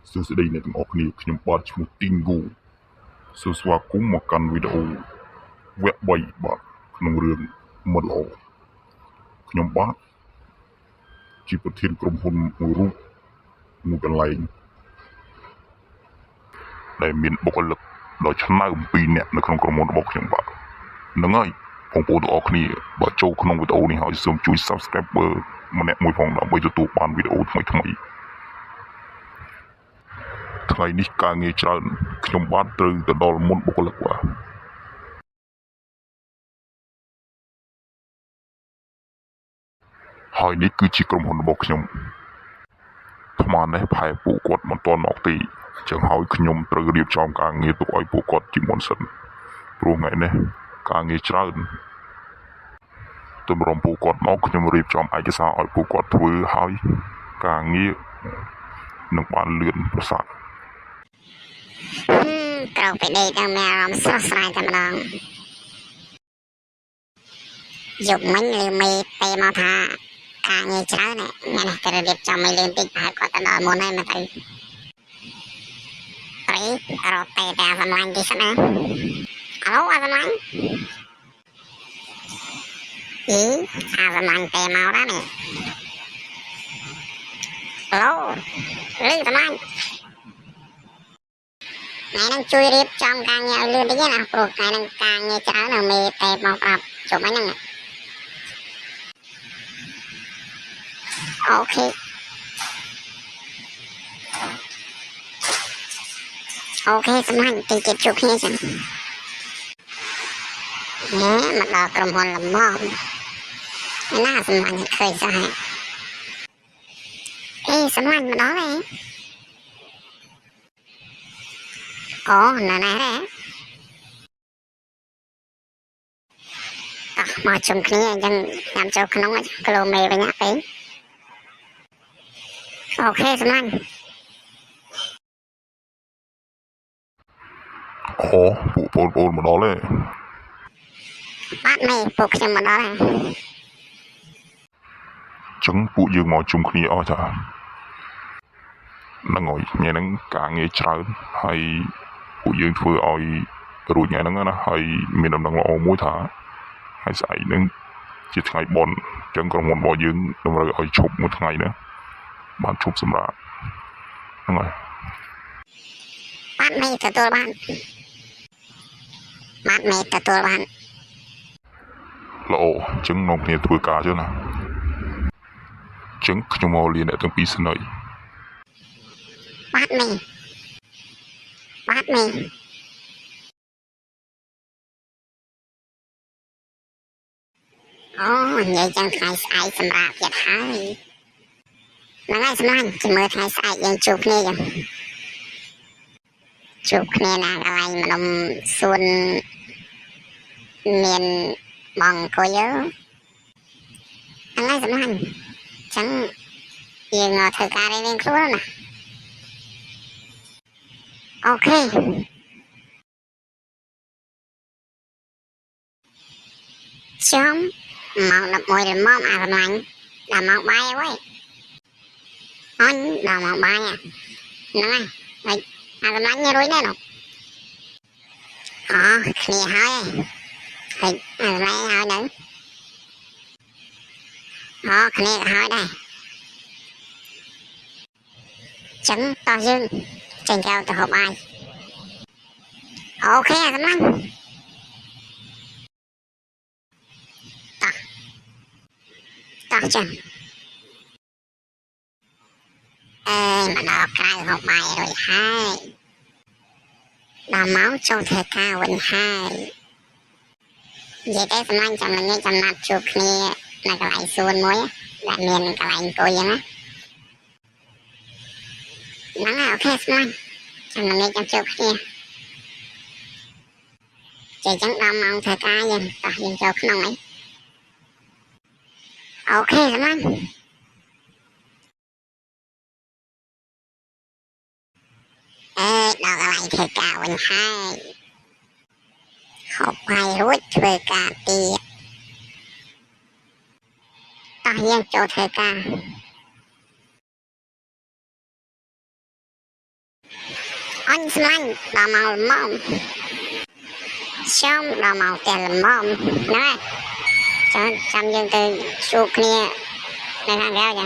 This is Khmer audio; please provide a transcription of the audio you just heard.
សួស្តីអ្នកទាំងអស់គ្នាខ្ញុំបាទឈ្មោះទីងហ្គូសូមស្វាគមន៍មកកាន់វីដេអូវគ្គ3បាទក្នុងរឿងមិត្តល្អខ្ញុំបាទជាប្រធានក្រុមហ៊ុនមួយរូបមួយកន្លែងដែលមានបុគ្គលិកដ៏ឆ្នើម2នាក់នៅក្នុងក្រុមហ៊ុនរបស់ខ្ញុំបាទហ្នឹងហើយបងប្អូនទាំងអស់គ្នាបើចូលក្នុងវីដេអូនេះហើយសូមជួយ Subscriber ម្នាក់មួយផងដើម្បីទទួលបានវីដេអូថ្មីថ្ងៃនេះការងារច្រើនខ្ញុំបាទត្រូវទៅដល់មុនបុគ្គលិកបាទហើយនេះគឺជាក្រុមហ៊ុនរបស់ខ្ញុំថ្មនេះផែពួកគាត់មិនទាន់មកទេអញ្ចឹងហើយខ្ញុំត្រូវរៀបចំការងារទុកឲ្យពួកគាត់ជាមុនសិនព្រោះថ្ងៃនេះការងារច្រើនទម្រាំពួកគាត់មកខ្ញុំរៀបចំឯកសារឲ្យពួកគាត់ធ្វើហើយការងារនឹងបានលឿនប្រសើរក្រៅពីនេះទៅមានអារម្មណ៍ស្រស់ស្រាយតែម្ដងយកមិញឬមេទេមកថាការងារច្រើនអ្នកនេះត្រូវរៀបចំឲ្យលឿនតិចប្រហែលគាត់ទៅដល់មុនហើយមកទៅព្រៃរត់តែសម្លាញ់ទីសិនណាអូអាសម្លាញ់អាសម្លាញ់ទេមកដែរនេះឡូលឺសម្លាញ់ថ្ងៃហ្នឹងជួយរៀបចំការងារឲ្យលឿនតិចណាព្រោះថ្ងៃហ្នឹងការងារច្រើននៅមេទេមកប្រាប់ជុំហ្នឹងអូខេសម្លាញ់ទីចិត្តជួបគ្នាចឹងមកដល់ក្រុមហ៊ុនលំមណាសម្លាញ់ឃើញសោះសម្លាញ់មកដល់ហើយអូណ៎ណែមកជុំគ្នាអញ្ចឹងញ៉ាំចូលក្នុងគីឡូមេវិញអីអូខេសម្លាញ់អូពួកបងប្អូនមកដល់ហើយបាទមេពួកខ្ញុំមកដល់ហើយចឹងពួកយើងមកជុំគ្នាអស់ចាហ្នឹងហើយថ្ងៃហ្នឹងការងារច្រើនហើយពួកយើងធ្វើឲ្យរួចថ្ងៃហ្នឹងណាហើយមានដំណឹងល្អមួយថាហើយស្អែកហ្នឹងជាថ្ងៃបុណ្យចឹងក្រុមហ៊ុនរបស់យើងតម្រូវឲ្យឈប់មួយថ្ងៃណាបានឈប់សម្រាប់ហ្នឹងហើយបាទមេទទួលបានល្អចឹងនាំគ្នាធ្វើការចឹងណាចឹងខ្ញុំមកលាអ្នកទាំងពីរសិនហើយបាទមេអូនិយាយចឹងថ្ងៃស្អែកសម្រាប់ទៀតហើយហ្នឹងហើយសម្លាញ់ជិះមើលថ្ងៃស្អែកយើងជួបគ្នាចឹងជួបគ្នាណាកន្លែងម្ដុំសួនមានបងអង្គុយហ្នឹងហើយសម្លាញ់ចឹងយើងធ្វើការរៀងខ្លួនណាអូខេចាំម៉ោង11ល្មមអាសម្លាញ់ដល់ម៉ោងបាយហើយអញដល់ម៉ោងបាយហ្នឹងហើយអាសម្លាញ់រួចដែរនោះគ្នាហើយហើយអាសម្លាញ់ហើយនៅគ្នាក៏ហើយដែរចឹងតោះយើងចេញក្រៅទៅហូបបាយអូខេអាសម្លាញ់តោះចឹងមកដល់ក្រៅហូបបាយរួចហើយដល់ម៉ោងចូលធ្វើការវិញហើយនិយាយទៅសម្លាញ់ចាំល្ងាចចំណាត់ជួបគ្នានៅកន្លែងសួនមួយដែលមានកន្លែងអង្គុយហ្នឹងណាអូខេសម្លាញ់ចាំល្ងាចចាំជួបគ្នាចេះចឹងដល់ម៉ោងធ្វើការយើងតោះយើងចូលក្នុងអីអូខេសម្លាញ់ដល់កន្លែងធ្វើការវិញហើយហូបបាយរួចធ្វើការទៀតតោះយើងចូលធ្វើការ អញស្លាញ់ដល់មកល្មមខ្ញុំដល់មកផ្ទះល្មមហ្នឹងហើយចាំយើងទៅជួបគ្នានៅខាងក្រៅចា